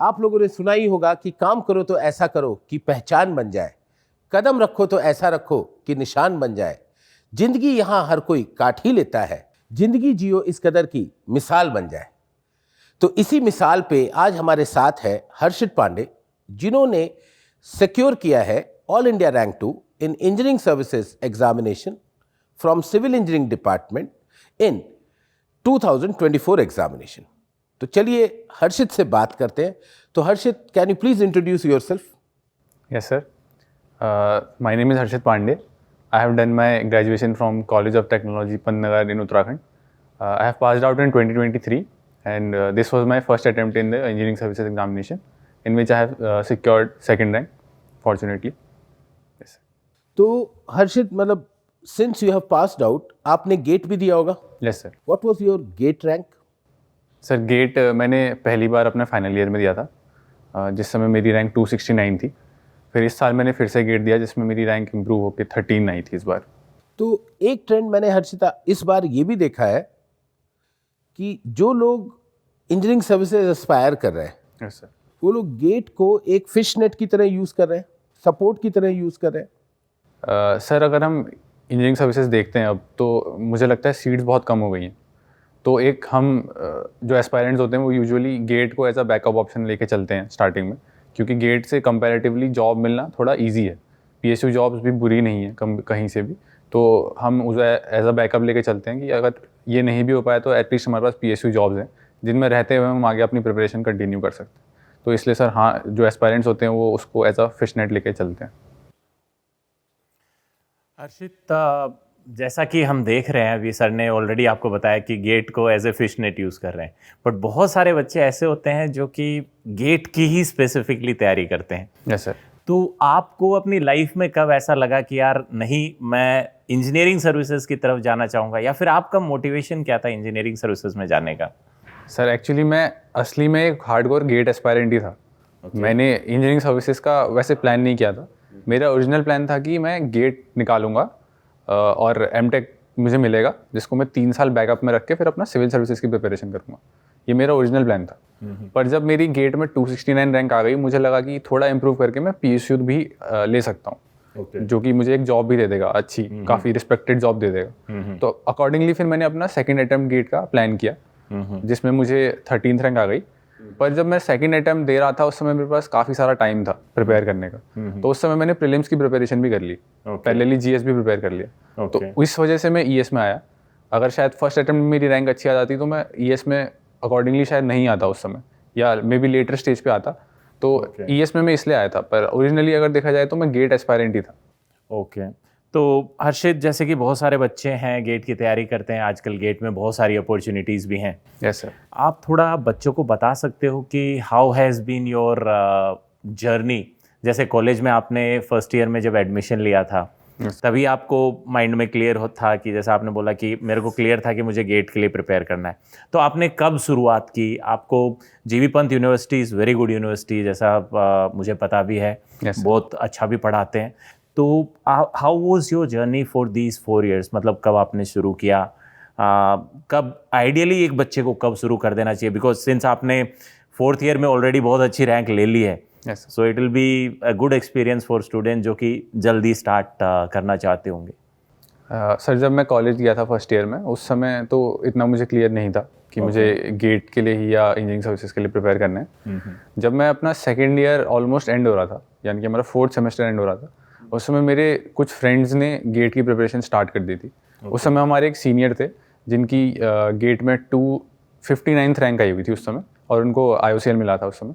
आप लोगों ने सुना ही होगा कि काम करो तो ऐसा करो कि पहचान बन जाए, कदम रखो तो ऐसा रखो कि निशान बन जाए। जिंदगी यहाँ हर कोई काट ही लेता है, जिंदगी जियो इस कदर की मिसाल बन जाए। तो इसी मिसाल पे आज हमारे साथ है हर्षित पांडे, जिन्होंने सिक्योर किया है all India rank 2 in engineering services examination from civil engineering department in 2024 examination. तो चलिए हर्षित से बात करते हैं। तो Harshit, can you please introduce yourself? Yes, sir. My name is Harshit Pandey. I have done my graduation from College of Technology, Pantnagar in Uttarakhand. I have passed out in 2023, and this was my first attempt in the engineering services examination, in which I have secured second rank, fortunately. Yes. तो हर्षित, मतलब since you have passed out, आपने GATE भी दिया होगा? Yes, sir. What was your GATE rank? Sir GATE मैंने पहली बार अपने final year में दिया था, जिस समय मेरी रैंक 269 थी। फिर इस साल मैंने फिर से गेट दिया, जिसमें मेरी रैंक इम्प्रूव होकर 13 आई थी इस बार। तो एक ट्रेंड मैंने हर्षिता इस बार ये भी देखा है कि जो लोग इंजीनियरिंग सर्विसेज एस्पायर कर रहे हैं, यस सर, वो लोग गेट को एक फिश नेट की तरह यूज़ कर रहे हैं, सपोर्ट की तरह यूज़ कर रहे हैं। सर अगर हम इंजीनियरिंग सर्विसेज देखते हैं अब, तो मुझे लगता है सीट्स बहुत कम हो गई हैं। तो एक हम जो एस्पायरेंट्स होते हैं वो यूजुअली गेट को एज अ बैकअप ऑप्शन लेके चलते हैं स्टार्टिंग में, क्योंकि गेट से कंपैरेटिवली जॉब मिलना थोड़ा इजी है। पीएसयू जॉब्स भी बुरी नहीं है कहीं से भी, तो हम उसे एज अ बैकअप लेके चलते हैं कि अगर ये नहीं भी हो पाया तो एटलीस्ट हमारे पास पीएसयू जॉब्स हैं जिनमें रहते हुए हम आगे अपनी प्रिपरेशन कंटिन्यू कर सकते हैं। तो इसलिए सर हाँ, जो एस्पायरेंट्स होते हैं वो उसको एज अ फिश नेट लेके चलते हैं। हर्षित, जैसा कि हम देख रहे हैं, अभी सर ने ऑलरेडी आपको बताया कि गेट को as a fish net use कर रहे हैं, बट बहुत सारे बच्चे ऐसे होते हैं जो कि गेट की ही स्पेसिफिकली तैयारी करते हैं। Yes sir. तो आपको अपनी लाइफ में कब ऐसा लगा कि यार नहीं, मैं इंजीनियरिंग सर्विसेज की तरफ जाना चाहूँगा, या फिर आपका मोटिवेशन क्या था इंजीनियरिंग सर्विसेज में जाने का? सर एक्चुअली मैं असली में एक हार्डकोर गेट एस्पायरेंट ही था। मैंने इंजीनियरिंग सर्विसेज का वैसे प्लान नहीं किया था। मेरा ओरिजिनल प्लान था कि मैं गेट निकालूंगा और एमटेक मुझे मिलेगा, जिसको मैं 3 साल बैकअप में रख के फिर अपना सिविल सर्विसेज की प्रिपरेशन करूँगा। ये मेरा ओरिजिनल प्लान था। पर जब मेरी गेट में 269 रैंक आ गई, मुझे लगा कि थोड़ा इम्प्रूव करके मैं पीएसयू भी ले सकता हूँ, जो कि मुझे एक जॉब भी दे देगा, अच्छी काफ़ी रिस्पेक्टेड जॉब दे देगा। तो अकॉर्डिंगली फिर मैंने अपना सेकेंड अटेम्प्ट गेट का प्लान किया, जिसमें मुझे 13th रैंक आ गई। पर जब मैं सेकंड अटेम्प्ट दे रहा था, उस समय मेरे पास काफ़ी सारा टाइम था प्रिपेयर करने का। तो उस समय मैंने प्रीलिम्स की प्रिपरेशन भी कर ली, पैरेलली जीएस भी प्रिपेयर कर लिया। तो इस वजह से मैं ईएस में आया। अगर शायद फर्स्ट अटेम्प्ट में मेरी रैंक अच्छी आ जाती तो मैं ईएस में अकॉर्डिंगली शायद नहीं आता उस समय, या मे बी लेटर स्टेज पे आता। तो ईएस में मैं इसलिए आया था, पर ओरिजिनली अगर देखा जाए तो मैं गेट एस्पायरेंट ही था। ओके। तो हर्षित, जैसे कि बहुत सारे बच्चे हैं गेट की तैयारी करते हैं, आजकल गेट में बहुत सारी अपॉर्चुनिटीज़ भी हैं। Yes sir. आप थोड़ा बच्चों को बता सकते हो कि how has been your journey? जैसे कॉलेज में आपने फर्स्ट ईयर में जब एडमिशन लिया था, तभी आपको माइंड में क्लियर हो था कि जैसा आपने बोला कि मेरे को क्लियर था कि मुझे गेट के लिए प्रिपेयर करना है, तो आपने कब शुरुआत की? आपको GB Pant university is very good university, जैसा मुझे पता भी है, बहुत अच्छा भी पढ़ाते हैं। तो how was your journey for these 4 years? मतलब कब आपने शुरू किया? कब आइडियली एक बच्चे को कब शुरू कर देना चाहिए? बिकॉज सिंस आपने 4th ईयर में ऑलरेडी बहुत अच्छी रैंक ले ली है, so it will be a good experience for student जो कि जल्दी स्टार्ट करना चाहते होंगे। सर जब मैं कॉलेज गया था फर्स्ट ईयर में, उस समय तो इतना मुझे क्लियर नहीं था कि मुझे गेट के लिए ही या इंजीनियरिंग सर्विसेज के लिए प्रिपेयर करना है। जब मैं अपना सेकेंड ईयर ऑलमोस्ट एंड हो रहा था, यानी कि हमारा 4th सेमेस्टर एंड हो रहा था, उस समय मेरे कुछ फ्रेंड्स ने गेट की प्रिपरेशन स्टार्ट कर दी थी। उस समय हमारे एक सीनियर थे जिनकी गेट में 259th रैंक आई हुई थी उस समय, और उनको IOCL मिला था उस समय।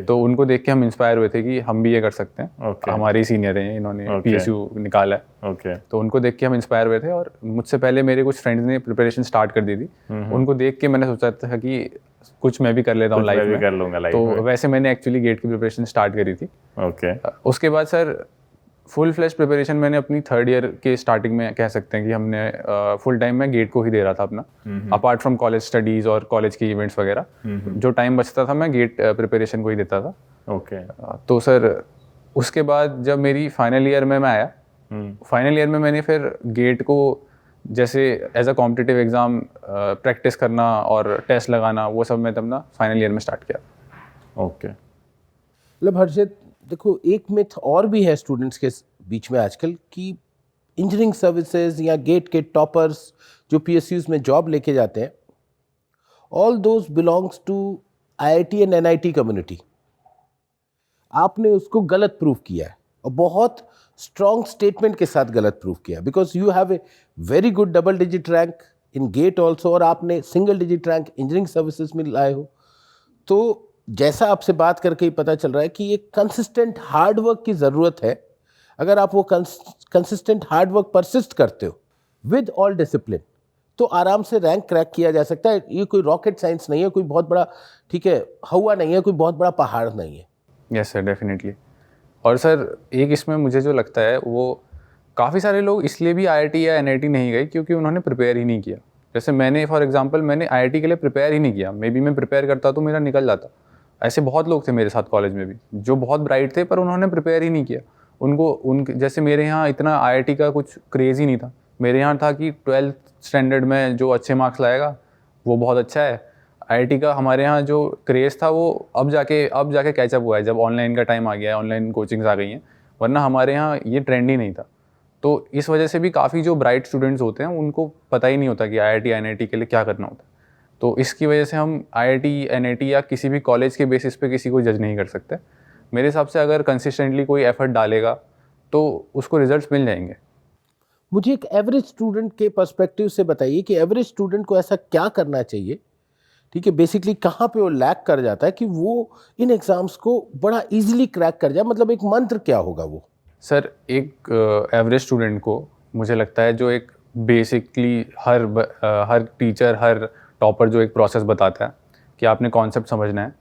तो उनको देख के हम इंस्पायर हुए थे कि हम भी ये कर सकते हैं। हमारे ही सीनियर हैं, इन्होंने पीएसयू निकाला है। तो उनको देख के हम इंस्पायर हुए थे, और मुझसे पहले मेरे कुछ फ्रेंड्स ने प्रिपरेशन स्टार्ट कर दी थी। उनको देख के मैंने सोचा था कि कुछ मैं भी कर लेता हूँ लाइफ में। तो वैसे मैंने एक्चुअली गेट की प्रिपरेशन स्टार्ट करी थी। उसके बाद सर फुल फ्लैश प्रिपरेशन मैंने अपनी 3rd ईयर के स्टार्टिंग में कह सकते हैं कि हमने फुल टाइम में गेट को ही दे रहा था अपना, अपार्ट फ्रॉम कॉलेज स्टडीज़ और कॉलेज के इवेंट्स वगैरह। जो टाइम बचता था मैं गेट प्रिपरेशन को ही देता था। तो सर उसके बाद जब मेरी फाइनल ईयर में मैं आया, फाइनल ईयर में मैंने फिर गेट को जैसे as a competitive exam practice करना और टेस्ट लगाना, वो सब मैं तब ना फाइनल ईयर में स्टार्ट किया। मतलब हर्षित, देखो एक मिथ और भी है स्टूडेंट्स के बीच में आजकल कि इंजीनियरिंग सर्विसेज या गेट के टॉपर्स जो पीएसयूज में जॉब लेके जाते हैं, all those belongs to IIT and NIT community. आपने उसको गलत प्रूव किया है और बहुत स्ट्रॉन्ग स्टेटमेंट के साथ गलत प्रूव किया, because you have a very good double digit rank in GATE also, और आपने single digit rank engineering services में लाए हो। तो जैसा आपसे बात करके ही पता चल रहा है कि ये कंसिस्टेंट हार्ड वर्क की ज़रूरत है। अगर आप वो कंसिस्टेंट हार्ड वर्क परसिस्ट करते हो विद ऑल डिसिप्लिन, तो आराम से रैंक क्रैक किया जा सकता है। ये कोई रॉकेट साइंस नहीं है, कोई बहुत बड़ा, ठीक है, हवा नहीं है, कोई बहुत बड़ा पहाड़ नहीं है। Yes sir, definitely. और सर एक इसमें मुझे जो लगता है वो काफ़ी सारे लोग इसलिए भी आईआईटी या एनआईटी नहीं गए क्योंकि उन्होंने प्रिपेयर ही नहीं किया। जैसे मैंने फॉर एग्जांपल मैंने आईआईटी के लिए प्रिपेयर ही नहीं किया, मे बी मैं प्रिपेयर करता तो मेरा निकल जाता। ऐसे बहुत लोग थे मेरे साथ कॉलेज में भी जो बहुत ब्राइट थे पर उन्होंने प्रिपेयर ही नहीं किया। जैसे मेरे यहाँ इतना आईआईटी का कुछ क्रेज़ ही नहीं था। मेरे यहाँ था कि 12th स्टैंडर्ड में जो अच्छे मार्क्स लाएगा वो बहुत अच्छा है। आईआईटी का हमारे यहाँ जो क्रेज़ था वो अब जाके कैचअप हुआ है जब ऑनलाइन का टाइम आ गया है, ऑनलाइन कोचिंग्स आ गई हैं, वरना हमारे यहाँ ये ट्रेंड ही नहीं था। तो इस वजह से भी काफ़ी जो ब्राइट स्टूडेंट्स होते हैं उनको पता ही नहीं होता कि आईआईटी एनआईटी के लिए क्या करना होता है। तो इसकी वजह से हम आईआईटी एनआईटी या किसी भी कॉलेज के बेसिस पे किसी को जज नहीं कर सकते। मेरे हिसाब से अगर कंसिस्टेंटली कोई एफर्ट डालेगा तो उसको रिजल्ट्स मिल जाएंगे। मुझे एक एवरेज स्टूडेंट के पर्सपेक्टिव से बताइए कि एवरेज स्टूडेंट को ऐसा क्या करना चाहिए, ठीक है, बेसिकली कहाँ पे वो लैक कर जाता है कि वो इन एग्जाम्स को बड़ा इजीली क्रैक कर जाए, मतलब एक मंत्र क्या होगा वो? सर एक एवरेज स्टूडेंट को मुझे लगता है जो एक बेसिकली हर टीचर हर टॉपर जो एक प्रोसेस बताता है कि आपने कॉन्सेप्ट समझना है,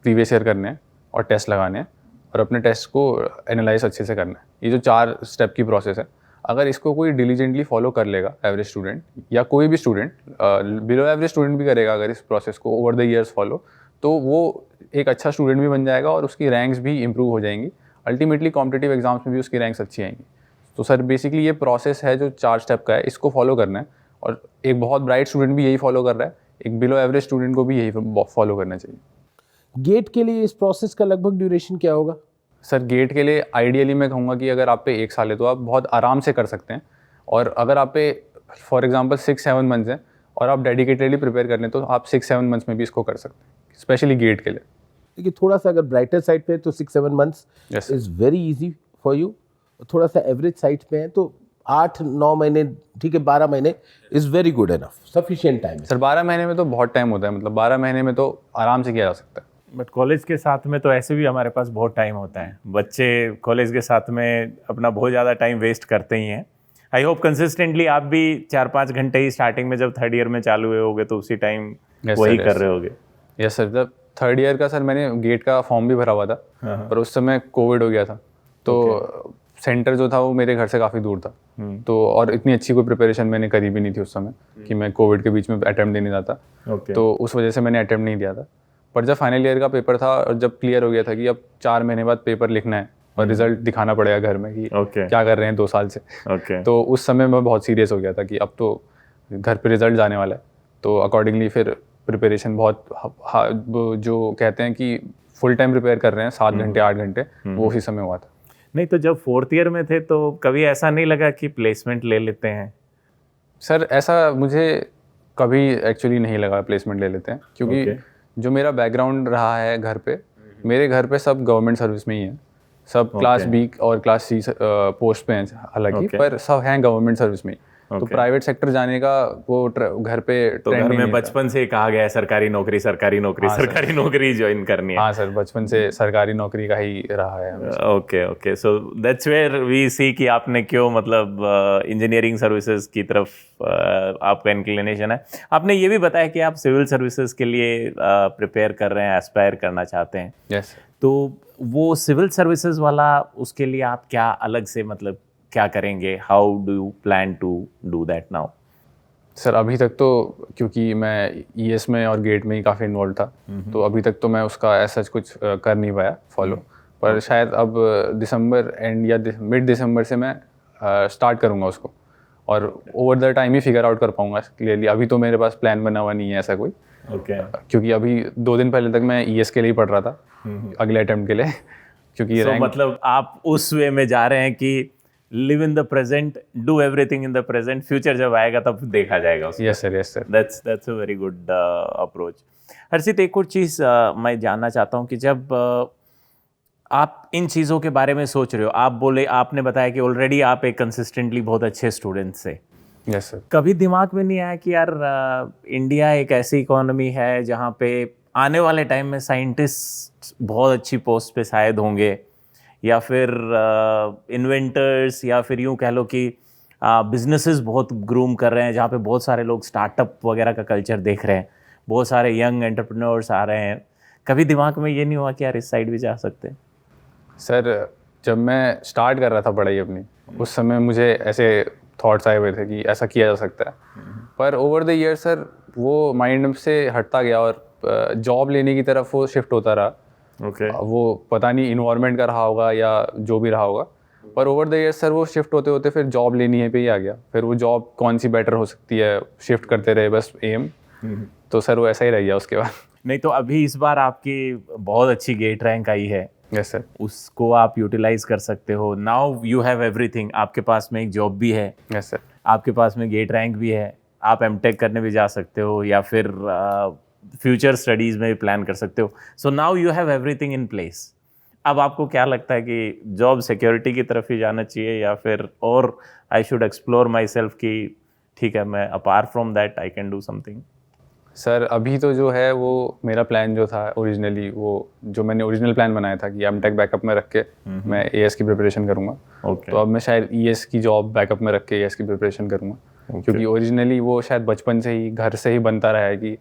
प्रीवियस ईयर करने हैं और टेस्ट लगाने हैं और अपने टेस्ट को एनालाइज अच्छे से करना है। ये जो 4 स्टेप की प्रोसेस है, अगर इसको कोई डिलीजेंटली फॉलो कर लेगा एवरेज स्टूडेंट या कोई भी स्टूडेंट, बिलो एवरेज स्टूडेंट भी करेगा अगर इस प्रोसेस को ओवर द ईयर्स फॉलो, तो वो एक अच्छा स्टूडेंट भी बन जाएगा और उसकी रैंक्स भी इंप्रूव हो जाएंगी। अल्टीमेटली कॉम्पिटिटिव एग्जाम्स में भी उसकी रैंक्स अच्छी आएंगी। तो सर बेसिकली ये प्रोसेस है जो 4 स्टेप का है, इसको फॉलो करना है। और एक बहुत ब्राइट स्टूडेंट भी यही फॉलो कर रहा है, एक बिलो एवरेज स्टूडेंट को भी यही फॉलो करना चाहिए। गेट के लिए इस प्रोसेस का लगभग ड्यूरेशन क्या होगा? सर गेट के लिए आइडियली मैं कहूँगा कि अगर आप पे 1 साल है तो आप बहुत आराम से कर सकते हैं। और अगर आप पे फॉर एग्जांपल 6-7 मंथ्स हैं और आप डेडिकेटेडली प्रिपेयर कर लें तो आप 6-7 मंथ्स में भी इसको कर सकते हैं, स्पेशली गेट के लिए। देखिए थोड़ा सा अगर ब्राइटर साइड पे है तो 6-7 months Yes, is very easy for you. थोड़ा सा एवरेज साइड पे है तो 8-9 महीने, ठीक है, 12 महीने is very good enough, sufficient time है। सर 12 महीने में तो बहुत टाइम होता है, मतलब 12 महीने में तो आराम से किया जा सकता है। बट कॉलेज के साथ में तो ऐसे भी हमारे पास बहुत टाइम होता है। बच्चे कॉलेज के साथ में अपना बहुत ज़्यादा टाइम वेस्ट करते ही हैं। आई होप कंसिस्टेंटली आप भी 4-5 घंटे ही स्टार्टिंग में जब 3rd ईयर में चालू हुए होगे तो उसी टाइम Yes, वही sir, कर yes. रहे होगे। यस सर, जब 3rd ईयर का सर मैंने गेट का फॉर्म भी भरा हुआ था, पर उस समय कोविड हो गया था तो सेंटर जो था वो मेरे घर से काफ़ी दूर था। तो और इतनी अच्छी कोई प्रिपरेशन मैंने करी भी नहीं थी उस समय कि मैं कोविड के बीच में अटेम्प्ट देने जाता। तो उस वजह से मैंने अटेम्प्ट नहीं दिया था। पर जब फाइनल ईयर का पेपर था और जब क्लियर हो गया था कि अब 4 महीने बाद पेपर लिखना है और रिजल्ट दिखाना पड़ेगा घर में कि क्या कर रहे हैं 2 साल से, तो उस समय मैं बहुत सीरियस हो गया था कि अब तो घर पे रिजल्ट जाने वाला है। तो अकॉर्डिंगली फिर प्रिपरेशन बहुत जो कहते हैं कि फुल टाइम प्रिपेयर कर रहे हैं 7 घंटे 8 घंटे, वो उसी समय हुआ था। नहीं तो जब 4th ईयर में थे तो कभी ऐसा नहीं लगा कि प्लेसमेंट ले लेते हैं? सर ऐसा मुझे कभी एक्चुअली नहीं लगा प्लेसमेंट ले लेते हैं, क्योंकि जो मेरा बैकग्राउंड रहा है घर पे, मेरे घर पे सब गवर्नमेंट सर्विस में ही है। सब क्लास बी और क्लास सी पोस्ट पे हैं हालांकि, पर सब हैं गवर्नमेंट सर्विस में ही। तो प्राइवेट सेक्टर जाने का वो घर पे तो घर में बचपन से कहा गया है सरकारी नौकरी सरकारी ज्वाइन करनी है। हाँ सर, बचपन से सरकारी नौकरी का ही रहा है। Okay so that's where we see कि आपने क्यों मतलब इंजीनियरिंग सर्विसेज की तरफ आपका इंक्लिनेशन है। आपने ये भी बताया कि आप सिविल सर्विसेज के लिए प्रिपेयर कर रहे हैं, एस्पायर करना चाहते हैं। यस। तो वो सिविल सर्विसेज वाला, उसके लिए आप क्या अलग से मतलब क्या करेंगे? How do you plan to do that now? Sir अभी तक तो क्योंकि मैं ईएस में और गेट में ही काफ़ी इन्वॉल्व था, तो अभी तक तो मैं उसका ऐसा कुछ कर नहीं पाया फॉलो। पर शायद अब दिसंबर एंड या मिड दिसंबर से मैं स्टार्ट करूँगा उसको, और over the time he figure out कर पाऊँगा क्लियरली। अभी तो मेरे पास प्लान बना हुआ नहीं है ऐसा कोई, ओके क्योंकि अभी 2 दिन पहले तक मैं ईएस के लिए ही पढ़ रहा था अगले अटेम्प्ट के लिए, क्योंकि So, मतलब आप उस वे में जा रहे हैं कि live in the present, do everything in the present, future जब आएगा तब देखा जाएगा उसका। Yes sir that's a very good approach. Harshit, एक और चीज़ मैं जानना चाहता हूँ कि जब आप इन चीज़ों के बारे में सोच रहे हो, आपने बताया कि ऑलरेडी आप एक कंसिस्टेंटली बहुत अच्छे स्टूडेंट से, यस सर। कभी दिमाग में नहीं आया कि यार इंडिया एक ऐसी इकोनॉमी है जहाँ पे आने वाले टाइम में साइंटिस्ट बहुत अच्छी पोस्ट पे शायद होंगे, या फिर इन्वेंटर्स, या फिर यूँ कह लो कि बिजनेसेस बहुत ग्रूम कर रहे हैं, जहाँ पे बहुत सारे लोग स्टार्टअप वगैरह का कल्चर देख रहे हैं, बहुत सारे यंग एंटरप्रेन्योर्स आ रहे हैं। कभी दिमाग में ये नहीं हुआ कि यार इस साइड भी जा सकते हैं? सर जब मैं स्टार्ट कर रहा था पढ़ाई अपनी, उस समय मुझे ऐसे थॉट्स आए हुए थे कि ऐसा किया जा सकता है, पर ओवर द ईयर सर वो माइंड से हटता गया और जॉब लेने की तरफ वो शिफ्ट होता रहा। ओके वो पता नहीं इन्वायरमेंट का रहा होगा या जो भी रहा होगा, पर ओवर द ईयर सर वो शिफ्ट होते होते फिर जॉब लेनी है पे ही आ गया। फिर वो जॉब कौन सी बेटर हो सकती है, शिफ्ट करते रहे बस एम। तो सर वो ऐसा ही रह गया उसके बाद। नहीं तो अभी इस बार आपकी बहुत अच्छी गेट रैंक आई है, यस सर। उसको आप यूटिलाइज कर सकते हो। नाउ यू हैव एवरीथिंग, आपके पास में एक जॉब भी है, यस सर। आपके पास में गेट रैंक भी है, आप एमटेक करने भी जा सकते हो, या फिर फ्यूचर स्टडीज़ में भी प्लान कर सकते हो। So now you have everything in place. अब आपको क्या लगता है कि जॉब सिक्योरिटी की तरफ ही जाना चाहिए, या फिर और I should explore my self कि ठीक है मैं apart from that I can do something? Sir अभी तो जो है वो मेरा प्लान जो था ओरिजिनली, वो जो मैंने ओरिजिनल प्लान बनाया था कि एमटेक बैकअप में रख के मैं एएस की प्रिपरेशन करूँगा। ओके तो अब मैं शायद ईएस की जॉब बैकअप में रख के एएस की प्रिपरेशन करूँगा, क्योंकि ओरिजिनली वो शायद बचपन से ही घर से ही बनता रहा है कि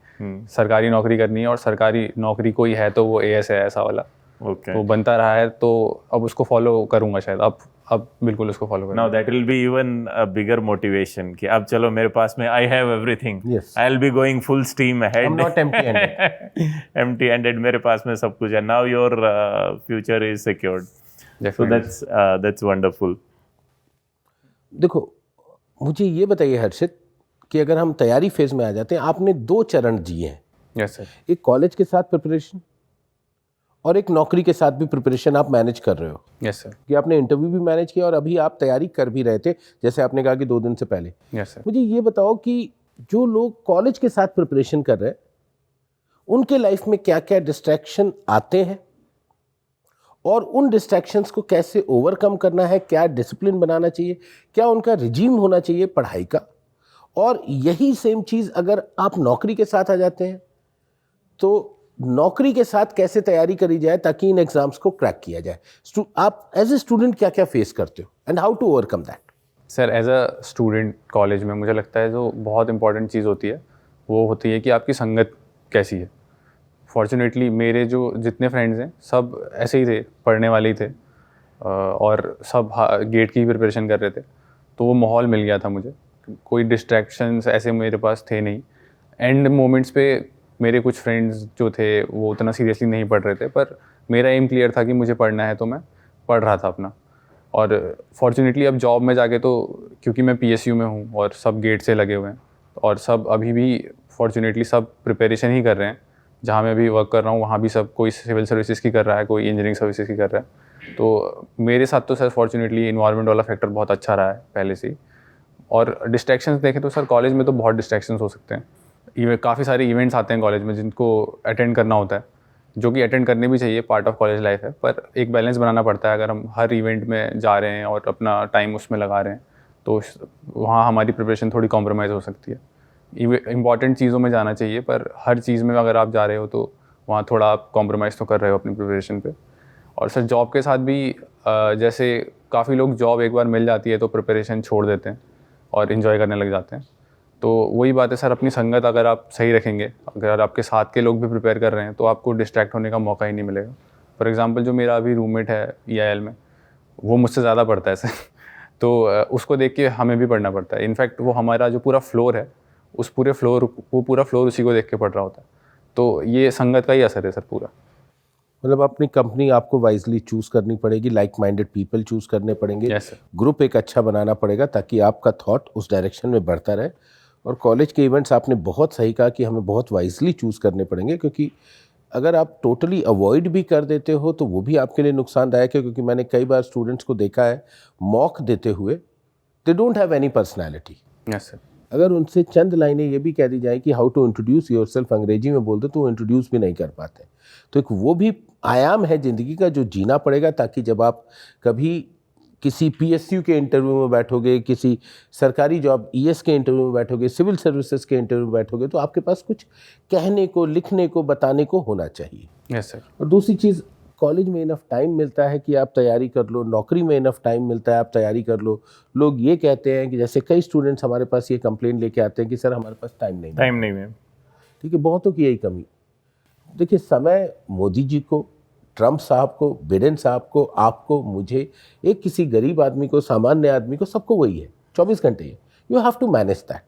सरकारी नौकरी करनी है और सरकारी नौकरी कोई है तो वो एएस है, ऐसा वाला ओके। तो बनता रहा है। तो अब उसको फॉलो करूँगा शायद, अब बिल्कुल उसको फॉलो करूँगा। Now that will be even a bigger motivation कि अब चलो मेरे पास में I have everything, Yes. I will be going full steam ahead, I'm not empty-handed. Empty handed, मेरे पास में सब कुछ है। Now your future is secured, so that's wonderful. देखो, मुझे ये बताइए हर्षित कि अगर हम तैयारी फेज में आ जाते हैं, आपने 2 चरण जिए हैं, यस सर। एक कॉलेज के साथ प्रिपरेशन और एक नौकरी के साथ भी प्रिपरेशन आप मैनेज कर रहे हो। Yes sir. कि आपने इंटरव्यू भी मैनेज किया और अभी आप तैयारी कर भी रहे थे, जैसे आपने कहा कि 2 दिन से पहले। Yes sir. मुझे ये बताओ कि जो लोग कॉलेज के साथ प्रिपरेशन कर रहे हैं, उनके लाइफ में क्या क्या डिस्ट्रैक्शन आते हैं और उन डिस्ट्रैक्शंस को कैसे ओवरकम करना है, क्या डिसिप्लिन बनाना चाहिए, क्या उनका रिजीम होना चाहिए पढ़ाई का। और यही सेम चीज़ अगर आप नौकरी के साथ आ जाते हैं तो नौकरी के साथ कैसे तैयारी करी जाए ताकि इन एग्जाम्स को क्रैक किया जाए। आप एज ए स्टूडेंट क्या क्या फेस करते हो and how to overcome that? Sir as a student college में मुझे लगता है जो बहुत इंपॉर्टेंट चीज़ होती है वो होती है कि आपकी संगत कैसी है। फॉर्चुनेटली मेरे जो जितने फ्रेंड्स हैं सब ऐसे ही थे, पढ़ने वाले ही थे और सब गेट की प्रिपरेशन कर रहे थे, तो वो माहौल मिल गया था मुझे। कोई डिस्ट्रैक्शंस ऐसे मेरे पास थे नहीं। एंड मोमेंट्स पे मेरे कुछ फ्रेंड्स जो थे वो उतना सीरियसली नहीं पढ़ रहे थे, पर मेरा एम क्लियर था कि मुझे पढ़ना है, तो मैं पढ़ रहा था अपना। और फॉर्चुनेटली अब जॉब में जाके तो क्योंकि मैं पीएसयू में हूँ और सब गेट से लगे हुए हैं और सब अभी भी फॉर्चुनेटली सब प्रिपरेशन ही कर रहे हैं। जहाँ मैं भी वर्क कर रहा हूँ वहाँ भी सब, कोई सिविल सर्विसेज की कर रहा है, कोई इंजीनियरिंग सर्विसेज की कर रहा है। तो मेरे साथ तो सर फॉर्चुनेटली इन्वायरमेंट वाला फैक्टर बहुत अच्छा रहा है पहले से ही। और डिस्ट्रैक्शंस देखें तो सर कॉलेज में तो बहुत डिस्ट्रैक्शंस हो सकते हैं। काफ़ी सारे इवेंट्स आते हैं कॉलेज में जिनको अटेंड करना होता है, जो कि अटेंड करने भी चाहिए, पार्ट ऑफ कॉलेज लाइफ है, पर एक बैलेंस बनाना पड़ता है। अगर हम हर इवेंट में जा रहे हैं और अपना टाइम उसमें लगा रहे हैं तो वहाँ हमारी प्रिपरेशन थोड़ी कॉम्प्रोमाइज़ हो सकती है। इंपॉर्टेंट चीज़ों में जाना चाहिए, पर हर चीज़ में अगर आप जा रहे हो तो वहाँ थोड़ा आप कॉम्प्रोमाइज़ तो कर रहे हो अपनी प्रिपरेशन पे। और सर जॉब के साथ भी जैसे काफ़ी लोग जॉब एक बार मिल जाती है तो प्रिपरेशन छोड़ देते हैं और इन्जॉय करने लग जाते हैं। तो वही बात है सर, अपनी संगत अगर आप सही रखेंगे, अगर आपके साथ के लोग भी प्रिपेयर कर रहे हैं तो आपको डिस्ट्रैक्ट होने का मौका ही नहीं मिलेगा। फॉर एग्जांपल जो मेरा अभी रूममेट है EIL में, वो मुझसे ज़्यादा पढ़ता है सर, तो उसको देख के हमें भी पढ़ना पड़ता है। इनफैक्ट वो हमारा जो पूरा फ्लोर है वो पूरा फ्लोर उसी को देख के पढ़ रहा होता है। तो ये संगत का ही असर है सर पूरा। मतलब अपनी कंपनी आपको वाइजली चूज करनी पड़ेगी, लाइक माइंडेड पीपल चूज करने पड़ेंगे, Yes, sir. ग्रुप एक अच्छा बनाना पड़ेगा ताकि आपका थॉट उस डायरेक्शन में बढ़ता रहे। और कॉलेज के इवेंट्स आपने बहुत सही कहा कि हमें बहुत वाइजली चूज़ करने पड़ेंगे, क्योंकि अगर आप टोटली अवॉइड भी कर देते हो तो वो भी आपके लिए नुकसानदायक है। क्योंकि मैंने कई बार स्टूडेंट्स को देखा है मॉक देते हुए, they don't have any personality. Yes sir. अगर उनसे चंद लाइनें ये भी कह दी जाए कि हाउ टू इंट्रोड्यूस योरसेल्फ अंग्रेजी में बोल दो तो वो इंट्रोड्यूस भी नहीं कर पाते। तो एक वो भी आयाम है ज़िंदगी का जो जीना पड़ेगा, ताकि जब आप कभी किसी पीएसयू के इंटरव्यू में बैठोगे, किसी सरकारी जॉब ईएस के इंटरव्यू में बैठोगे, सिविल सर्विसेज के इंटरव्यू में बैठोगे, तो आपके पास कुछ कहने को, लिखने को, बताने को होना चाहिए। Yes sir. और दूसरी चीज़, कॉलेज में इनफ टाइम मिलता है कि आप तैयारी कर लो, नौकरी में इनफ टाइम मिलता है आप तैयारी कर लो। लोग ये कहते हैं कि जैसे कई स्टूडेंट्स हमारे पास ये कंप्लेंट लेके आते हैं कि सर हमारे पास टाइम नहीं है। ठीक है, बहुतों की यही कमी। देखिए, समय मोदी जी को, ट्रंप साहब को, बिडेन साहब को, आपको, मुझे, एक किसी गरीब आदमी को, सामान्य आदमी को, सबको वही है, 24 घंटे है। You have to manage that.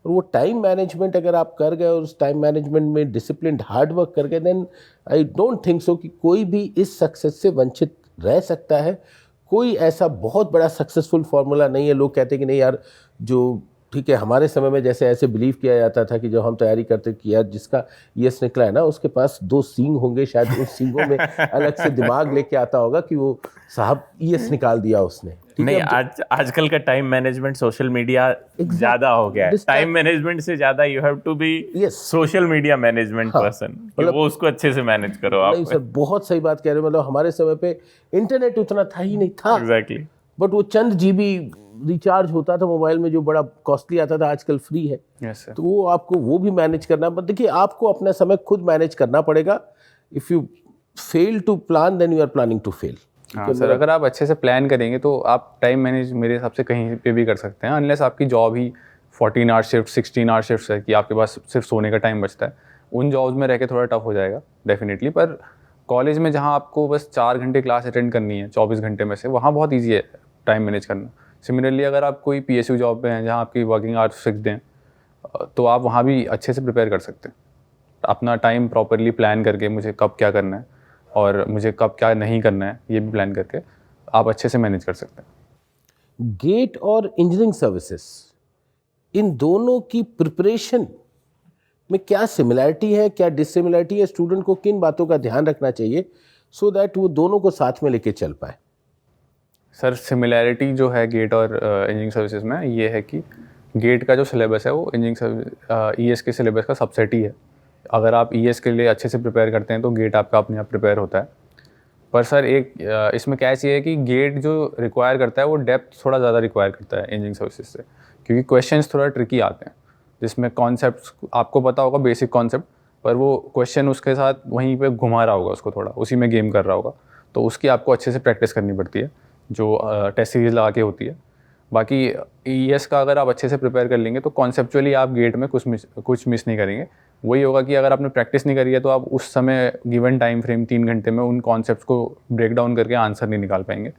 और वो टाइम मैनेजमेंट अगर आप कर गए और उस टाइम मैनेजमेंट में डिसिप्लिन्ड हार्ड वर्क कर गए, then I don't think so कि कोई भी इस सक्सेस से वंचित रह सकता है। कोई ऐसा बहुत बड़ा सक्सेसफुल फार्मूला नहीं है। लोग कहते हैं कि नहीं यार, जो ठीक है, हमारे समय में जैसे ऐसे बिलीव किया जाता था कि जब हम तैयारी करते कि यार जिसका यस निकला है ना, उसके पास 2 सींग होंगे, शायद उस सींगों में अलग से दिमाग लेके आता होगा कि वो साहब यस निकाल दिया उसने। नहीं, आजकल का टाइम मैनेजमेंट सोशल मीडिया ज्यादा हो गया है। टाइम मैनेजमेंट से ज्यादा you have to be social media management person, वो उसको अच्छे से मैनेज करो आप। नहीं सर, बहुत सही बात कह रहे हो। मतलब हमारे समय पे इंटरनेट उतना था ही नहीं था। एग्जैक्टली। बट वो चंद जीबी रिचार्ज होता था मोबाइल में जो बड़ा कॉस्टली आता था, आजकल फ्री है। Yes sir. तो वो आपको वो भी मैनेज करना। बट देखिए, आपको अपना समय खुद मैनेज करना पड़ेगा। If you fail to plan then you are planning to fail. हाँ सर, अगर आप अच्छे से प्लान करेंगे तो आप टाइम मैनेज मेरे हिसाब से कहीं पे भी कर सकते हैं, अनलेस आपकी जॉब ही 14 आवर शिफ्ट, 16 आवर शिफ्ट है कि आपके पास सिर्फ सोने का टाइम बचता है। उन जॉब्स में रह के थोड़ा टफ हो जाएगा डेफिनेटली। पर कॉलेज में जहाँ आपको बस 4 घंटे क्लास अटेंड करनी है 24 घंटे में से, वहाँ बहुत ईजी है टाइम मैनेज करना। सिमिलरली अगर आप कोई पीएसयू जॉब पे हैं जहाँ आपकी वर्किंग आवर्स फिक्स्ड हैं, तो आप वहाँ भी अच्छे से प्रिपेयर कर सकते हैं। अपना टाइम प्रॉपरली प्लान करके मुझे कब क्या करना है और मुझे कब क्या नहीं करना है, ये भी प्लान करके आप अच्छे से मैनेज कर सकते हैं। गेट और इंजीनियरिंग सर्विसेज, इन दोनों की प्रिपरेशन में क्या सिमिलैरिटी है, क्या डिसिमिलैरिटी है? स्टूडेंट को किन बातों का ध्यान रखना चाहिए सो दैट वो दोनों को साथ में लेके चल पाए? सर, सिमिलैरिटी जो है गेट और इंजीनियरिंग सर्विसेज में ये है कि गेट का जो सिलेबस है वो इंजीनियरिंग ईएस के सिलेबस का सबसेट ही है। अगर आप ईएस के लिए अच्छे से प्रिपेयर करते हैं तो गेट आपका अपने आप प्रिपेयर होता है। पर सर एक इसमें कैच ये है कि गेट जो रिक्वायर करता है वो डेप्थ थोड़ा ज़्यादा रिक्वायर करता है इंजीनियरिंग सर्विसेज से, क्योंकि क्वेश्चंस थोड़ा ट्रिकी आते हैं जिसमें कॉन्सेप्ट्स आपको पता होगा, बेसिक कॉन्सेप्ट, पर वो क्वेश्चन उसके साथ वहीं पे घुमा रहा होगा, उसको थोड़ा उसी में गेम कर रहा होगा। तो उसकी आपको अच्छे से प्रैक्टिस करनी पड़ती है जो टेस्ट सीरीज लगा के होती है। बाकी ईएस का अगर आप अच्छे से प्रिपेयर कर लेंगे तो कॉन्सेप्चुअली आप गेट में कुछ मिस नहीं करेंगे। वही होगा कि अगर आपने प्रैक्टिस नहीं करी है तो आप उस समय गिवन टाइम फ्रेम 3 घंटे में उन कॉन्सेप्ट्स को ब्रेक डाउन करके आंसर नहीं निकाल पाएंगे।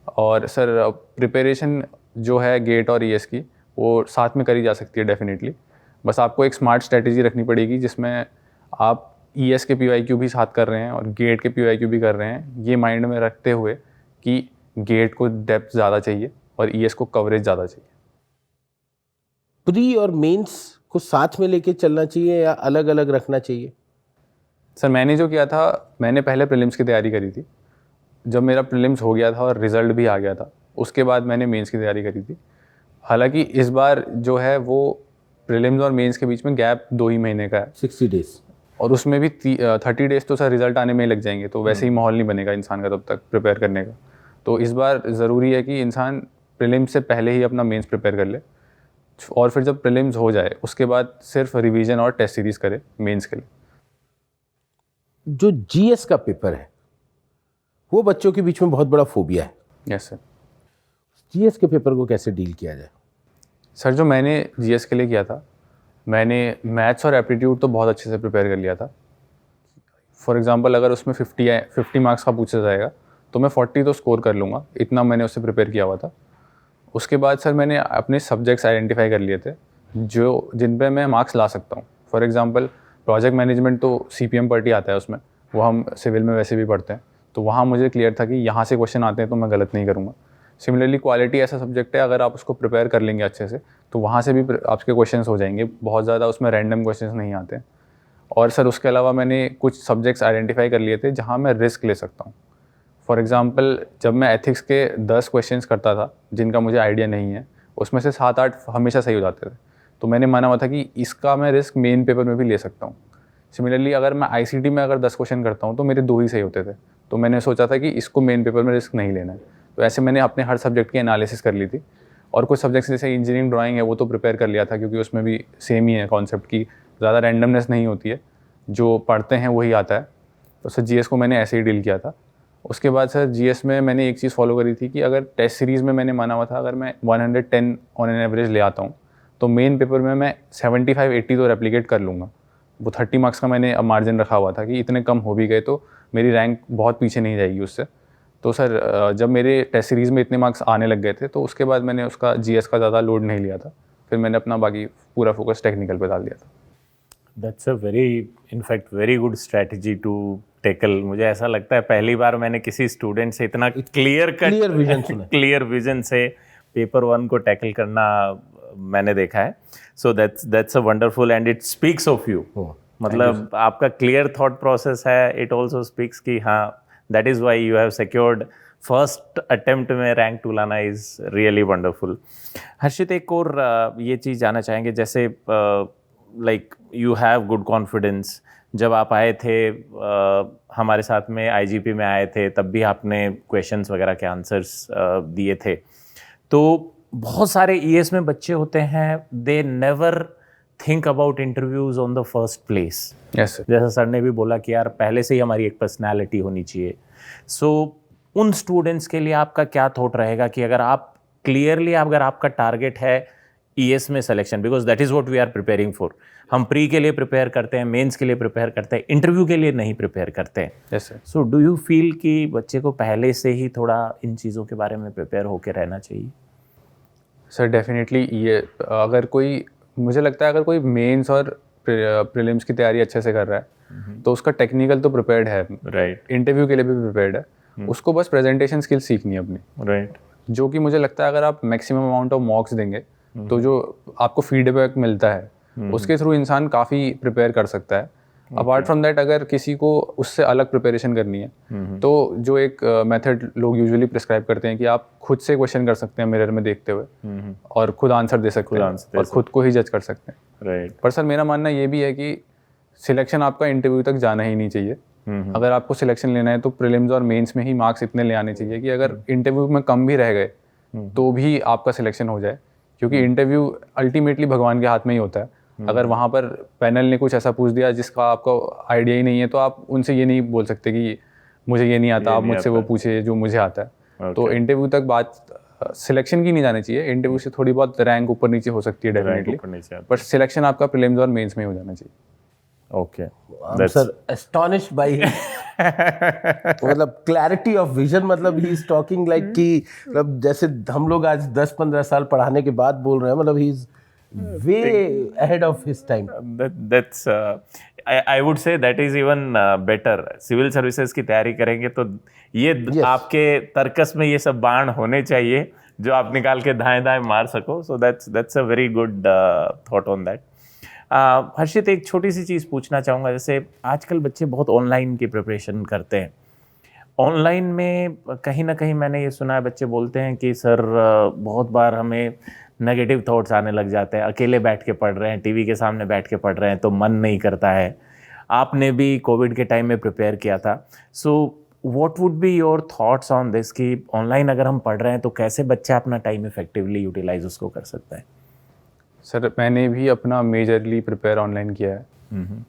और सर प्रिपरेशन जो है गेट और ईएस की वो साथ में करी जा सकती है डेफिनेटली। बस आपको एक स्मार्ट स्ट्रेटेजी रखनी पड़ेगी जिसमें आप ईएस के पीवाईक्यू भी साथ कर रहे हैं और गेट के पीवाईक्यू भी कर रहे हैं, ये माइंड में रखते हुए कि गेट को डेप्थ ज़्यादा चाहिए और ईएस को कवरेज ज़्यादा चाहिए। प्री और मेंस को साथ में लेके चलना चाहिए या अलग अलग रखना चाहिए? सर मैंने जो किया था, मैंने पहले प्रीलिम्स की तैयारी करी थी। जब मेरा प्रीलिम्स हो गया था और रिज़ल्ट भी आ गया था, उसके बाद मैंने मेंस की तैयारी करी थी। हालांकि इस बार जो है वो प्रीलिम्स और मेंस के बीच में गैप 2 ही महीने का है, 60 डेज, और उसमें भी 30 डेज तो सर रिज़ल्ट आने में ही लग जाएंगे, तो वैसे ही माहौल नहीं बनेगा इंसान का तब तक प्रिपेयर करने का। तो इस बार ज़रूरी है कि इंसान प्रीलिम्स से पहले ही अपना मेंस प्रिपेयर कर ले, और फिर जब प्रीलिम्स हो जाए उसके बाद सिर्फ रिवीजन और टेस्ट सीरीज करे मेंस के लिए। जो जीएस का पेपर है वो बच्चों के बीच में बहुत बड़ा फोबिया है। Yes sir. जीएस के पेपर को कैसे डील किया जाए? सर जो मैंने जीएस के लिए किया था, मैंने मैथ्स और एप्टीट्यूड तो बहुत अच्छे से प्रिपेयर कर लिया था। फॉर एग्जांपल अगर उसमें 50 मार्क्स का पूछा जाएगा तो मैं 40 तो स्कोर कर लूँगा, इतना मैंने उससे प्रिपेयर किया हुआ था। उसके बाद सर मैंने अपने सब्जेक्ट्स आइडेंटिफाई कर लिए थे जिन पे मैं मार्क्स ला सकता हूँ। फॉर एग्जांपल प्रोजेक्ट मैनेजमेंट तो सीपीएम पार्टी आता है उसमें, वो हम सिविल में वैसे भी पढ़ते हैं, तो वहाँ मुझे क्लियर था कि यहाँ से क्वेश्चन आते हैं तो मैं गलत नहीं करूँगा। सिमिलरली क्वालिटी ऐसा सब्जेक्ट है, अगर आप उसको प्रिपेयर कर लेंगे अच्छे से तो वहाँ से भी आपके क्वेश्चंस हो जाएंगे, बहुत ज़्यादा उसमें रैंडम क्वेश्चंस नहीं आते। और सर उसके अलावा मैंने कुछ सब्जेक्ट्स आइडेंटिफाई कर लिए थे जहाँ मैं रिस्क ले सकता हूँ। फॉर एग्जांपल जब मैं एथिक्स के 10 क्वेश्चंस करता था जिनका मुझे आइडिया नहीं है, उसमें से 7-8 हमेशा सही हो जाते थे, तो मैंने माना हुआ था कि इसका मैं रिस्क मेन पेपर में भी ले सकता हूँ। सिमिलरली अगर मैं आईसीटी में अगर 10 क्वेश्चन करता हूँ तो मेरे 2 ही सही होते थे, तो मैंने सोचा था कि इसको मेन पेपर में रिस्क नहीं लेना है। तो ऐसे मैंने अपने हर सब्जेक्ट की एनालिसिस कर ली थी। और कुछ सब्जेक्ट्स जैसे इंजीनियरिंग ड्राइंग है वो तो प्रिपेयर कर लिया था, क्योंकि उसमें भी सेम ही है कॉन्सेप्ट की, ज़्यादा रैंडमनेस नहीं होती है, जो पढ़ते हैं वही आता है। तो सर जीएस को मैंने ऐसे ही डील किया था। उसके बाद सर जीएस में मैंने एक चीज़ फॉलो करी थी कि अगर टेस्ट सीरीज़ में मैंने माना हुआ था अगर मैं 110 ऑन एन एवरेज ले आता हूँ तो मेन पेपर में मैं 75-80 तो रेप्लिकेट कर लूँगा। वो 30 मार्क्स का मैंने अब मार्जिन रखा हुआ था कि इतने कम हो भी गए तो मेरी रैंक बहुत पीछे नहीं जाएगी उससे। तो सर जब मेरे टेस्ट सीरीज़ में इतने मार्क्स आने लग गए थे तो उसके बाद मैंने उसका जीएस का ज़्यादा लोड नहीं लिया था, फिर मैंने अपना बाकी पूरा फोकस टेक्निकल पे डाल दिया था। That's a very good strategy to tackle. मुझे ऐसा लगता है पहली बार मैंने किसी स्टूडेंट से इतना क्लियर विजन से पेपर 1 को टैकल करना मैंने देखा है। So that's a wonderful and it speaks of you. मतलब आपका क्लियर थॉट प्रोसेस है, इट ऑल्सो स्पीक्स कि हाँ that is why you have secured first attempt में रैंक 2 लाना इज़ रियली वंडरफुल। हर्षित, एक और ये चीज़ जानना चाहेंगे, जैसे like you have good confidence. जब आप आए थे हमारे साथ में आईजीपी में आए थे तब भी आपने क्वेश्चंस वगैरह के आंसर्स दिए थे। तो बहुत सारे ईएस में बच्चे होते हैं, they never think about interviews on the first place. Yes sir. जैसा सर ने भी बोला कि यार पहले से ही हमारी एक पर्सनैलिटी होनी चाहिए। सो उन स्टूडेंट्स के लिए आपका क्या थॉट रहेगा कि अगर आप क्लियरली अगर आपका टारगेट है ईएस में selection, because that is what we are preparing for. हम प्री के लिए प्रिपेयर करते हैं, मेंस के लिए प्रिपेयर करते हैं, इंटरव्यू के लिए नहीं प्रिपेयर करते हैं। Yes sir. So do you feel कि बच्चे को पहले से ही थोड़ा इन चीज़ों के बारे में प्रिपेयर होकर रहना चाहिए? सर डेफिनेटली ये अगर कोई, मुझे लगता है अगर कोई मेंस और प्रीलिम्स की तैयारी अच्छे से कर रहा है तो उसका टेक्निकल तो प्रिपेयर्ड है, राइट। इंटरव्यू के लिए भी प्रिपेयर्ड है, उसको बस प्रेजेंटेशन स्किल्स सीखनी है अपनी, राइट। जो कि मुझे लगता है अगर आप मैक्सिमम अमाउंट ऑफ मॉक्स देंगे तो जो आपको फीडबैक मिलता है उसके थ्रू इंसान काफ़ी प्रिपेयर कर सकता है। अपार्ट फ्रॉम दैट अगर किसी को उससे अलग प्रिपरेशन करनी है तो जो एक मेथड लोग यूजुअली प्रिस्क्राइब करते हैं कि आप खुद से क्वेश्चन कर सकते हैं मिरर में देखते हुए और खुद आंसर दे सकते हैं और खुद को ही जज कर सकते हैं। राइट। पर सर मेरा मानना ये भी है कि सिलेक्शन आपका इंटरव्यू तक जाना ही नहीं चाहिए। अगर आपको सिलेक्शन लेना है तो प्रीलिम्स और मेंस में ही मार्क्स इतने ले आने चाहिए कि अगर इंटरव्यू में कम भी रह गए तो भी आपका सिलेक्शन हो जाए, क्योंकि इंटरव्यू अल्टीमेटली भगवान के हाथ में ही होता है। अगर वहाँ पर पैनल ने कुछ ऐसा पूछ दिया जिसका आपको आइडिया ही नहीं है तो आप उनसे ये नहीं बोल सकते कि मुझे ये नहीं आता, आप मुझसे वो पूछे जो मुझे आता है। तो इंटरव्यू तक बात सिलेक्शन की नहीं जानी चाहिए, इंटरव्यू से थोड़ी बहुत रैंक ऊपर नीचे हो सकती है डेफिनेटली, पर सिलेक्शन आपका प्रीलिम्स और मेंस में ही हो जाना चाहिए। ओके सर एस्टॉनिश्ड बाय मतलब क्लैरिटी ऑफ विजन, मतलब ही इज टॉकिंग लाइक कि मतलब जैसे हम लोग आज 10-15 साल पढ़ाने के बाद बोल रहे हैं, मतलब he is way ahead of his time. That's I would say that is even better. Civil services की तैयारी करेंगे तो ये आपके तर्कस में ये सब बाण होने चाहिए जो आप निकाल के दाएं दाएं मार सको। So that's a very good thought on that. हर्षित, एक छोटी सी चीज़ पूछना चाहूँगा, जैसे आजकल बच्चे बहुत ऑनलाइन की प्रिपरेशन करते हैं। ऑनलाइन में कहीं ना कहीं मैंने ये सुना है बच्चे बोलते हैं कि सर बहुत बार हमें नेगेटिव थॉट्स आने लग जाते हैं, अकेले बैठ के पढ़ रहे हैं, टीवी के सामने बैठ के पढ़ रहे हैं तो मन नहीं करता है। आपने भी कोविड के टाइम में प्रिपेयर किया था, so what would be your thoughts on this कि ऑनलाइन अगर हम पढ़ रहे हैं तो कैसे बच्चा अपना टाइम इफेक्टिवली यूटिलाइज उसको कर सकता है? सर मैंने भी अपना मेजरली प्रिपेयर ऑनलाइन किया है।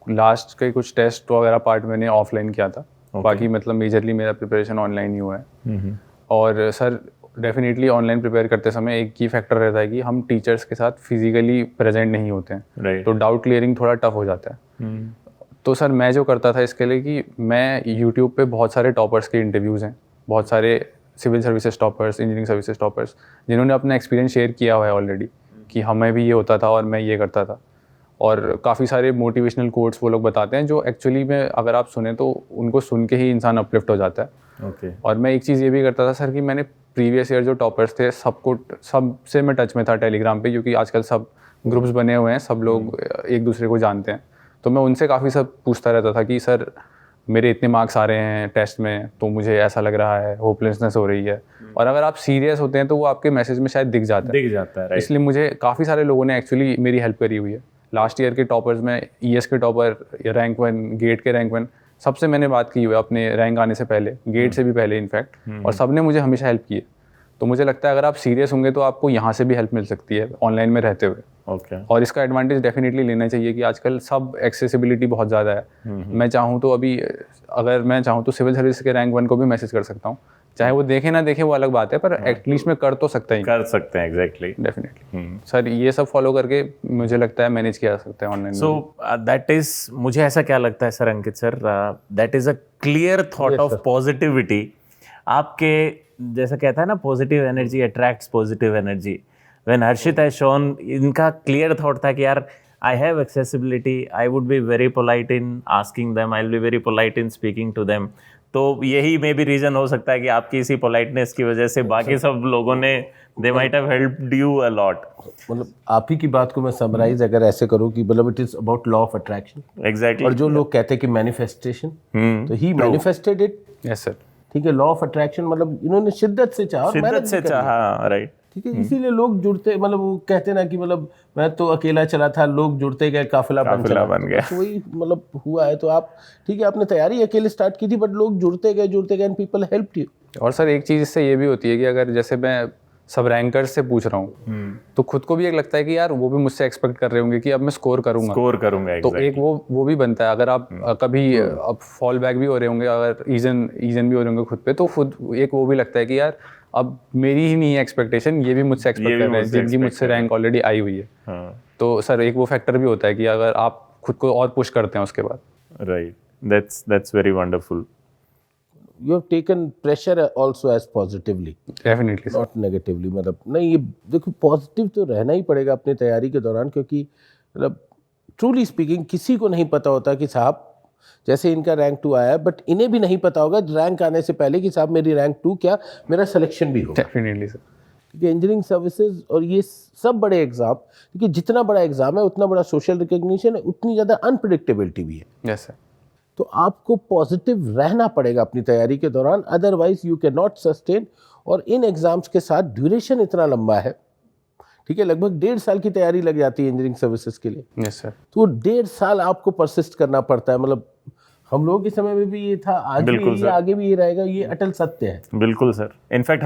लास्ट के कुछ टेस्ट वगैरह पार्ट मैंने ऑफलाइन किया था, बाकी मतलब मेजरली मेरा प्रिपरेशन ऑनलाइन ही हुआ है। और सर डेफिनेटली ऑनलाइन प्रिपेयर करते समय एक की फैक्टर रहता है कि हम टीचर्स के साथ फिजिकली प्रेजेंट नहीं होते हैं, तो डाउट क्लियरिंग थोड़ा टफ हो जाता है। तो सर मैं जो करता था इसके लिए कि मैं यूट्यूब पे बहुत सारे टॉपर्स के इंटरव्यूज़ हैं, बहुत सारे civil services toppers, engineering services toppers जिन्होंने अपना एक्सपीरियंस शेयर किया हुआ है ऑलरेडी कि हमें भी ये होता था और मैं ये करता था। और काफ़ी सारे मोटिवेशनल कोट्स वो लोग बताते हैं जो एक्चुअली में अगर आप सुने तो उनको सुन के ही इंसान अपलिफ्ट हो जाता है। ओके। और मैं एक चीज़ ये भी करता था सर कि मैंने प्रीवियस ईयर जो टॉपर्स थे सबसे मैं टच में था टेलीग्राम पे, क्योंकि आजकल सब ग्रुप्स बने हुए हैं, सब लोग एक दूसरे को जानते हैं, तो मैं उनसे काफ़ी सब पूछता रहता था कि सर मेरे इतने मार्क्स आ रहे हैं टेस्ट में तो मुझे ऐसा लग रहा है, होपलेसनेस हो रही है। और अगर आप सीरियस होते हैं तो वो आपके मैसेज में शायद दिख जाता है। राइट। इसलिए मुझे काफ़ी सारे लोगों ने एक्चुअली मेरी हेल्प करी हुई है। लास्ट ईयर के टॉपर्स में ईएस के टॉपर, रैंक 1, गेट के रैंक 1, सबसे मैंने बात की हुई है अपने रैंक आने से पहले, गेट से भी पहले इनफैक्ट, और सब ने मुझे हमेशा हेल्प की है। तो मुझे लगता है अगर आप सीरियस होंगे तो आपको यहाँ से भी हेल्प मिल सकती है ऑनलाइन में रहते हुए। ओके। और इसका एडवांटेज डेफिनेटली लेना चाहिए कि आजकल सब एक्सेसिबिलिटी बहुत ज़्यादा है। मैं चाहूँ तो अभी अगर मैं चाहूँ तो सिविल सर्विस के रैंक 1 को भी मैसेज कर सकता हूँ, चाहे वो देखे ना देखे वो अलग बात है, पर एटलीस्ट मैं कर तो सकता ही। कर सकते हैं, एग्जैक्टली। डेफिनेटली सर, ये सब फॉलो करके मुझे लगता है मैनेज किया जा सकता है ऑनलाइन। सो दैट इज, मुझे ऐसा क्या लगता है sir Ankit sir, that is a clear thought of positivity. आपके जैसा कहता है ना, positive energy attracts positive energy. When Harshit has shown, इनका क्लियर थॉट था कि यार I have accessibility, I would be very polite in asking them, I'll be very polite in speaking to them. तो यही मे भी रीज़न हो सकता है कि आपकी इसी पोलाइटनेस की वजह से बाकी सब लोगों ने they might have helped you a lot. मतलब आप ही की बात को मैं समराइज अगर ऐसे करूँ कि मतलब it is about law of attraction. Exactly. और जो लोग कहते हैं कि मैनिफेस्टेशन, तो ही मैनिफेस्टेड इट। Yes sir. ठीक है, लॉ ऑफ अट्रैक्शन मतलब इन्होंने शिद्दत से चाहा और शिद्दत मेहनत से भी करी। चाहा, राइट। ठीक है, इसीलिए लोग जुड़ते, मतलब वो कहते ना कि मतलब मैं तो अकेला चला था, लोग जुड़ते गए, काफिला बन गया। तो वही मतलब हुआ है। तो आप ठीक है, आपने तैयारी अकेले स्टार्ट की थी, बट लोग जुड़ते गए एंड पीपल हेल्प्ड यू। और सर एक चीज़ इससे ये भी होती है कि अगर जैसे मैं सब रैंकर्स से पूछ रहा हूँ तो खुद को भी एक लगता है कि यार वो भी मुझसे एक्सपेक्ट कर रहे होंगे कि अब मैं स्कोर करूंगा। तो एक वो भी बनता है। अगर आप कभी अब फॉल बैक भी हो रहे होंगे, अगर ईजन भी हो रहे होंगे खुद पे, तो खुद एक वो भी लगता है कि यार अब मेरी ही नहीं है एक्सपेक्टेशन, ये भी मुझसे एक्सपेक्ट कर रहे हैं, जिनकी मुझसे रैंक ऑलरेडी आई हुई है। तो सर एक वो फैक्टर भी होता है कि अगर आप खुद को और पुश करते हैं उसके बाद। Right, that's very wonderful. You have taken pressure also as positively, definitely not negatively। मतलब नहीं, ये देखो पॉजिटिव तो रहना ही पड़ेगा अपनी तैयारी के दौरान, क्योंकि मतलब ट्रूली स्पीकिंग किसी को नहीं पता होता कि साहब जैसे इनका रैंक 2 आया, बट इन्हें भी नहीं पता होगा रैंक आने से पहले कि साहब मेरी रैंक 2 क्या, मेरा सिलेक्शन भी होगा। Definitely sir. ठीक है, इंजीनियरिंग सर्विसेज और ये सब बड़े एग्जाम, क्योंकि जितना बड़ा एग्जाम है उतना बड़ा सोशल रिकग्निशन है, उतनी ज़्यादा अनप्रिडिक्टेबिलिटी भी है। Yes sir. तो आपको पॉजिटिव रहना पड़ेगा अपनी तैयारी के दौरान, otherwise you can not sustain. और इन एग्जाम्स के साथ ड्यूरेशन इतना लंबा है, ठीक है, लगभग 1.5 साल की तैयारी लग जाती है इंजीनियरिंग सर्विसेज के लिए। Yes sir. तो 1.5 साल आपको परसिस्ट करना पड़ता है। मतलब हम लोगों के समय में भी ये था, आज भी ये, आगे भी ये रहेगा, ये अटल सत्य है। बिल्कुल सर। इनफैक्ट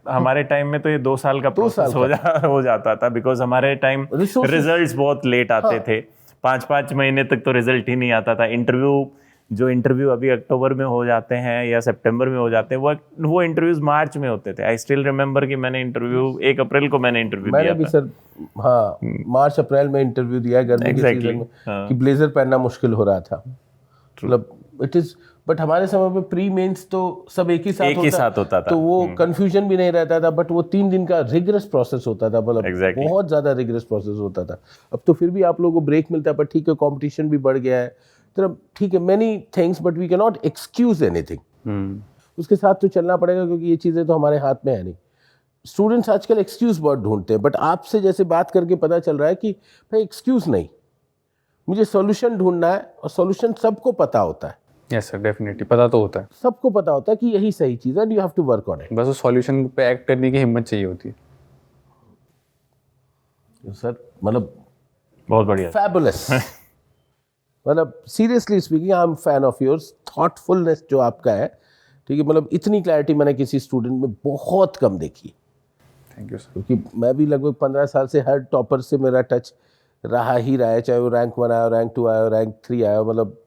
हमारे टाइम में तो ये 2 साल का प्रोसेस हो जाता था, बिकॉज हमारे टाइम रिजल्ट्स बहुत लेट आते थे। 5-5 महीने तक तो रिजल्ट ही नहीं आता था। इंटरव्यू अभी अक्टूबर में हो जाते हैं या सितंबर में हो जाते हैं, वो इंटरव्यूज मार्च में होते थे। आई स्टिल रिमेंबर कि मैंने इंटरव्यू 1 अप्रैल को मैंने इंटरव्यू दिया भी सर, हाँ, मार्च अप्रैल में इंटरव्यू दिया गर्मी के सीजन में, कि ब्लेजर पहनना मुश्किल हो रहा था। मतलब इट इज, बट हमारे समय में प्री मेंस तो सब एक ही साथ होता था, तो वो कंफ्यूजन भी नहीं रहता था। बट वो 3 दिन का रिगरस प्रोसेस होता था, मतलब बहुत ज्यादा रिगरस प्रोसेस होता था। अब तो फिर भी आप लोगों को ब्रेक मिलता है, पर ठीक है, कंपटीशन भी बढ़ गया है, तो ठीक है, many things, but we can not excuse anything. उसके साथ तो चलना पड़ेगा, क्योंकि ये चीजें तो हमारे हाथ में है नहीं। स्टूडेंट्स आजकल एक्सक्यूज बहुत ढूंढते हैं, बट आपसे जैसे बात करके पता चल रहा है कि भाई एक्सक्यूज नहीं, मुझे सॉल्यूशन ढूंढना है, और सॉल्यूशन सबको पता होता है। यस सर, डेफिनेटली पता तो होता है, सबको पता होता है कि यही सही चीज है, and you have to work on it. बस उस सॉल्यूशन पे एक्ट करने की हिम्मत चाहिए होती है। सर मतलब बहुत बढ़िया, फैबुलस। मतलब seriously speaking, I am fan of yours thoughtfulness जो आपका है। ठीक है, मतलब इतनी क्लैरिटी मैंने किसी स्टूडेंट में बहुत कम देखी। Thank you sir. क्योंकि मैं भी लगभग 15 साल से हर टॉपर से मेरा टच रहा ही रहा है, चाहे वो रैंक 1 आया, रैंक 2 आया, रैंक 3 आया, मतलब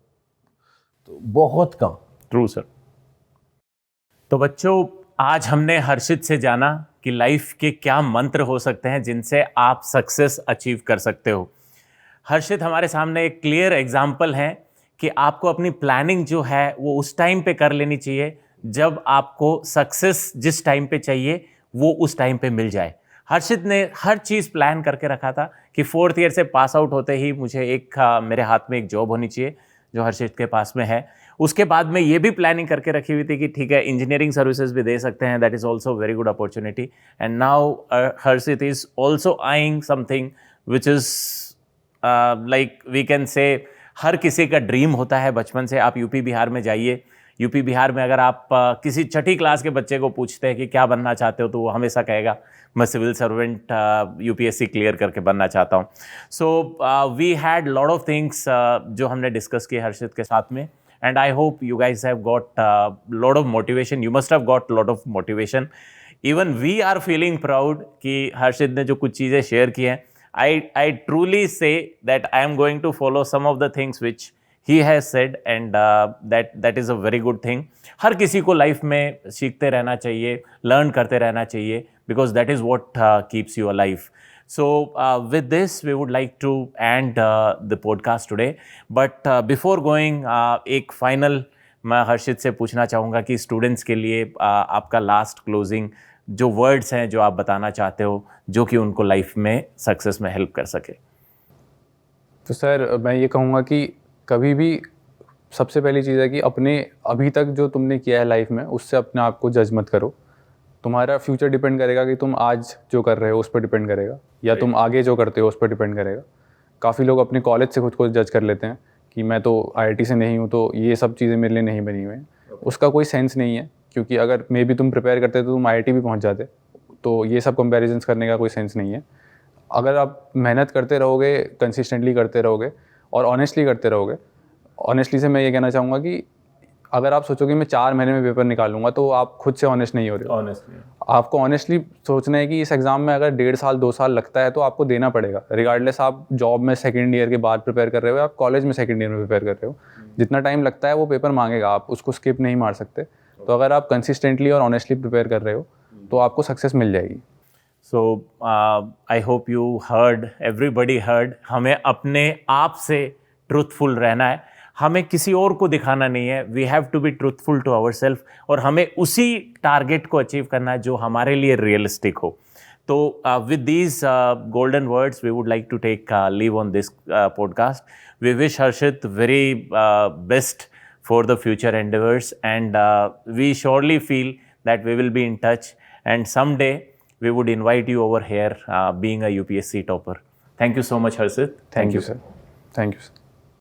तो बहुत कम। True sir. तो बच्चों, आज हमने हर्षित से जाना कि लाइफ के क्या मंत्र हो सकते हैं जिनसे आप सक्सेस अचीव कर सकते हो। हर्षित हमारे सामने एक क्लियर एग्जाम्पल है कि आपको अपनी प्लानिंग जो है वो उस टाइम पे कर लेनी चाहिए जब आपको सक्सेस जिस टाइम पे चाहिए वो उस टाइम पे मिल जाए। हर्षित ने हर चीज़ प्लान करके रखा था कि 4th ईयर से पास आउट होते ही मुझे एक मेरे हाथ में एक जॉब होनी चाहिए जो हर्षित के पास में है। उसके बाद में ये भी प्लानिंग करके रखी हुई थी कि ठीक है इंजीनियरिंग सर्विसेज भी दे सकते हैं, that is also very good opportunity. And now Harshit is also eyeing something which is like we can say हर किसी का ड्रीम होता है बचपन से। आप यूपी बिहार में जाइए, यूपी बिहार में अगर आप किसी छठी क्लास के बच्चे को पूछते हैं कि क्या बनना चाहते हो तो वो हमेशा कहेगा मैं सिविल सर्वेंट यूपीएससी क्लियर करके बनना चाहता हूँ। So we had lot of things जो हमने डिस्कस किए हर्षित के साथ में, and I hope you guys have got lot of motivation, you must have got lot of motivation. Even we are feeling proud कि हर्षित ने जो कुछ चीज़ें शेयर की हैं, I truly say that I am going to follow some of the things which he has said, and that is a very good thing. हर किसी को life में सीखते रहना चाहिए, लर्न करते रहना चाहिए, because that is what keeps you alive. So with this we would like to end the podcast today, but before going एक final मैं हर्षित से पूछना चाहूँगा कि स्टूडेंट्स के लिए आपका लास्ट क्लोजिंग जो वर्ड्स हैं जो आप बताना चाहते हो जो कि उनको लाइफ में सक्सेस में हेल्प कर सके। तो सर मैं ये कहूँगा कि कभी भी सबसे पहली चीज़ है कि अपने अभी तक जो तुमने किया है लाइफ में उससे अपने आप को जज मत करो। तुम्हारा फ्यूचर डिपेंड करेगा कि तुम आज जो कर रहे हो उस पर डिपेंड करेगा, या तुम आगे जो करते हो उस पर डिपेंड करेगा। काफ़ी लोग अपने कॉलेज से खुद को जज कर लेते हैं कि मैं तो IIT से नहीं हूँ तो ये सब चीज़ें मेरे लिए नहीं बनी हुई हैं। उसका कोई सेंस नहीं है, क्योंकि अगर मे भी तुम प्रिपेयर करते तो तुम IIT भी पहुंच जाते। तो ये सब कंपैरिजंस करने का कोई सेंस नहीं है। अगर आप मेहनत करते रहोगे, कंसिस्टेंटली करते रहोगे और ऑनेस्टली करते रहोगे, ऑनेस्टली से मैं ये कहना चाहूँगा कि अगर आप सोचोगे मैं 4 महीने में पेपर निकालूंगा तो आप खुद से ऑनेस्ट नहीं हो रहे हो। ऑनेस्टली आपको ऑनेस्टली सोचना है कि इस एग्ज़ाम में अगर 1.5 साल 2 साल लगता है तो आपको देना पड़ेगा, रिगार्डलेस आप जॉब में सेकेंड ईयर के बाद प्रिपेयर कर रहे हो या आप कॉलेज में सेकेंड ईयर में प्रिपेयर कर रहे हो। जितना टाइम लगता है वो पेपर मांगेगा, आप उसको स्किप नहीं मार सकते। तो अगर आप कंसिस्टेंटली और ऑनेस्टली प्रिपेयर कर रहे हो तो आपको सक्सेस मिल जाएगी। So I hope you heard, everybody heard, हमें अपने आप से ट्रूथफुल रहना है, हमें किसी और को दिखाना नहीं है। We have to be truthful to our self, और हमें उसी टारगेट को अचीव करना है जो हमारे लिए रियलिस्टिक हो। तो with these golden words we would like to take leave on this podcast. We wish Harshit very best for the future endeavors, and we surely feel that we will be in touch, and someday we would invite you over here being a UPSC topper. Thank you so much, Harshit. Thank you, sir. Thank you, sir.